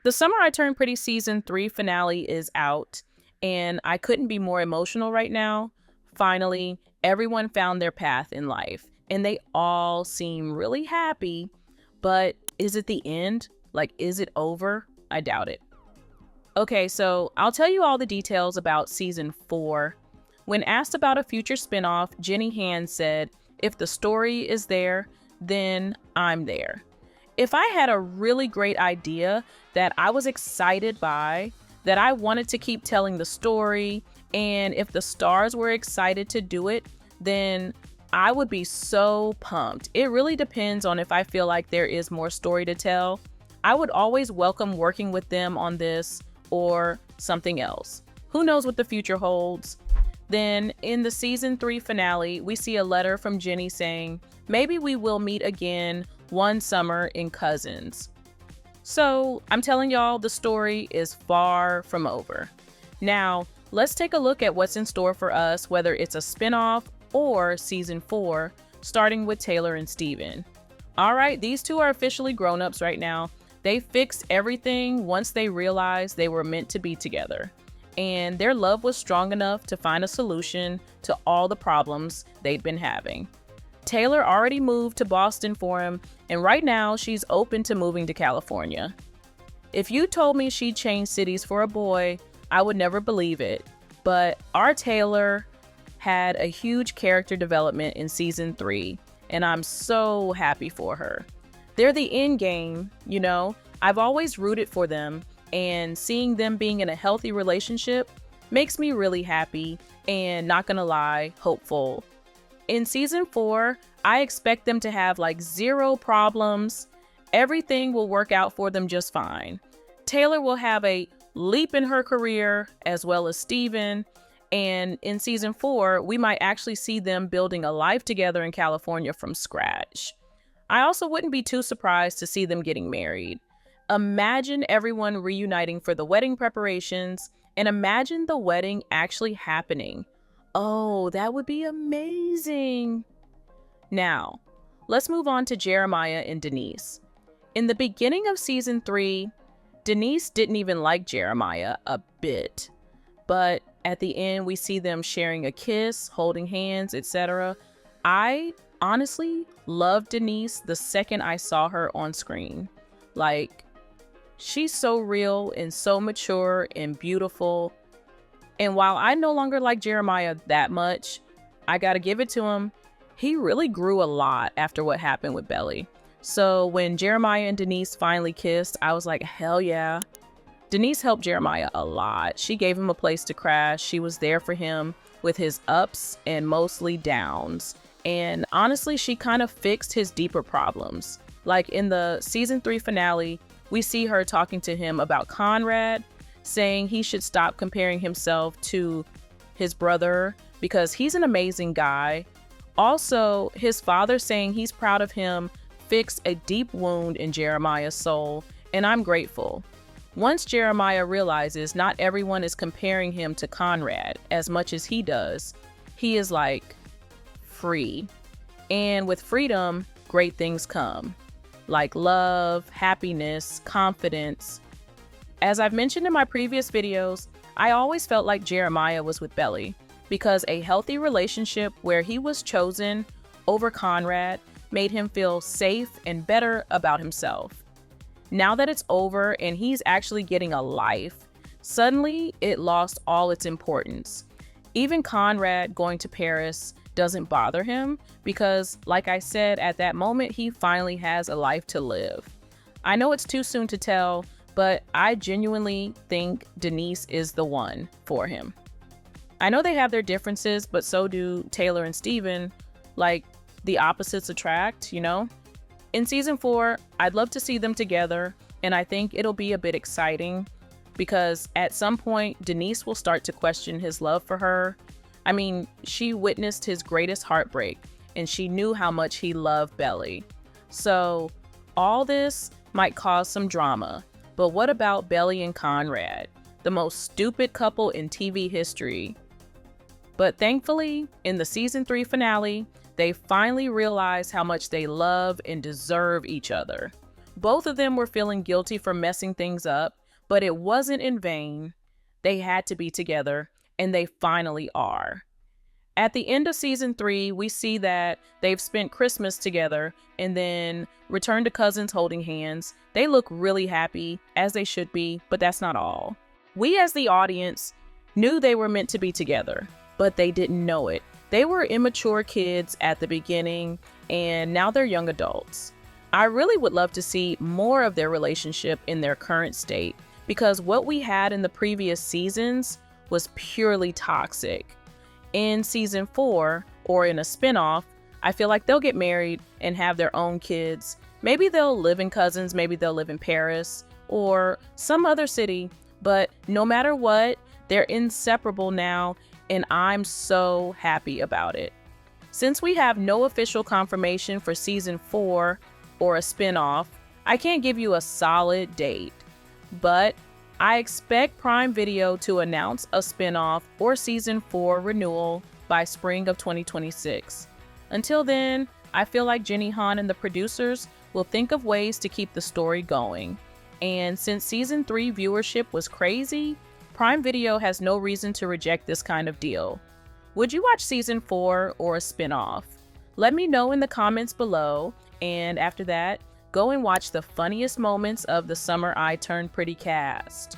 The Summer I Turned Pretty season 3 finale is out, and I couldn't be more emotional right now. Finally, everyone found their path in life, and they all seem really happy. But is it the end? Like, is it over? I doubt it. Okay, so I'll tell you all the details about season 4. When asked about a future spinoff, Jenny Han said, "If the story is there, then I'm there." If I had a really great idea that I was excited by, that I wanted to keep telling the story, and if the stars were excited to do it, then I would be so pumped. It really depends on if I feel like there is more story to tell. I would always welcome working with them on this or something else. Who knows what the future holds? Then in the season 3 finale, we see a letter from Jenny saying, "Maybe we will meet again one summer in Cousins." So I'm telling y'all, the story is far from over. Now, let's take a look at what's in store for us, whether it's a spinoff or season 4, starting with Taylor and Steven. All right, these two are officially grown-ups right now. They fixed everything once they realized they were meant to be together. And their love was strong enough to find a solution to all the problems they'd been having. Taylor already moved to Boston for him, and right now she's open to moving to California. If you told me she'd change cities for a boy, I would never believe it. But our Taylor had a huge character development in season 3, and I'm so happy for her. They're the end game, you know. I've always rooted for them, and seeing them being in a healthy relationship makes me really happy and, not gonna lie, hopeful. In season 4, I expect them to have like 0 problems. Everything will work out for them just fine. Taylor will have a leap in her career, as well as Steven. And in season 4, we might actually see them building a life together in California from scratch. I also wouldn't be too surprised to see them getting married. Imagine everyone reuniting for the wedding preparations, and imagine the wedding actually happening. Oh, that would be amazing. Now, let's move on to Jeremiah and Denise. In the beginning of season 3, Denise didn't even like Jeremiah a bit. But at the end, we see them sharing a kiss, holding hands, etc. I honestly loved Denise the second I saw her on screen. Like, she's so real and so mature and beautiful. And while I no longer like Jeremiah that much, I gotta give it to him, he really grew a lot after what happened with Belly. So when Jeremiah and Denise finally kissed, I was like, hell yeah. Denise helped Jeremiah a lot. She gave him a place to crash. She was there for him with his ups and mostly downs. And honestly, she kind of fixed his deeper problems. Like in the season 3 finale, we see her talking to him about Conrad, saying he should stop comparing himself to his brother because he's an amazing guy. Also, his father saying he's proud of him fixed a deep wound in Jeremiah's soul, and I'm grateful. Once Jeremiah realizes not everyone is comparing him to Conrad as much as he does, he is like free. And with freedom, great things come, like love, happiness, confidence. As I've mentioned in my previous videos, I always felt like Jeremiah was with Belly because a healthy relationship where he was chosen over Conrad made him feel safe and better about himself. Now that it's over and he's actually getting a life, suddenly it lost all its importance. Even Conrad going to Paris doesn't bother him because, like I said, at that moment, he finally has a life to live. I know it's too soon to tell, but I genuinely think Denise is the one for him. I know they have their differences, but so do Taylor and Steven. Like, the opposites attract, you know? In season 4, I'd love to see them together, and I think it'll be a bit exciting because at some point, Denise will start to question his love for her. I mean, she witnessed his greatest heartbreak, and she knew how much he loved Belly. So all this might cause some drama. But what about Belly and Conrad, the most stupid couple in TV history? But thankfully, in the season 3 finale, they finally realize how much they love and deserve each other. Both of them were feeling guilty for messing things up, but it wasn't in vain. They had to be together, and they finally are. At the end of season 3, we see that they've spent Christmas together and then return to cousins holding hands. They look really happy, as they should be, but that's not all. We as the audience knew they were meant to be together, but they didn't know it. They were immature kids at the beginning, and now they're young adults. I really would love to see more of their relationship in their current state, because what we had in the previous seasons was purely toxic. In season 4, or in a spinoff, I feel like they'll get married and have their own kids. Maybe they'll live in Cousins, maybe they'll live in Paris or some other city, but no matter what, they're inseparable now, and I'm so happy about it. Since we have no official confirmation for season 4 or a spinoff, I can't give you a solid date, but I expect Prime Video to announce a spinoff or season 4 renewal by spring of 2026. Until then, I feel like Jenny Han and the producers will think of ways to keep the story going. And since season 3 viewership was crazy, Prime Video has no reason to reject this kind of deal. Would you watch season 4 or a spinoff? Let me know in the comments below, and after that, go and watch the funniest moments of the Summer I Turned Pretty cast.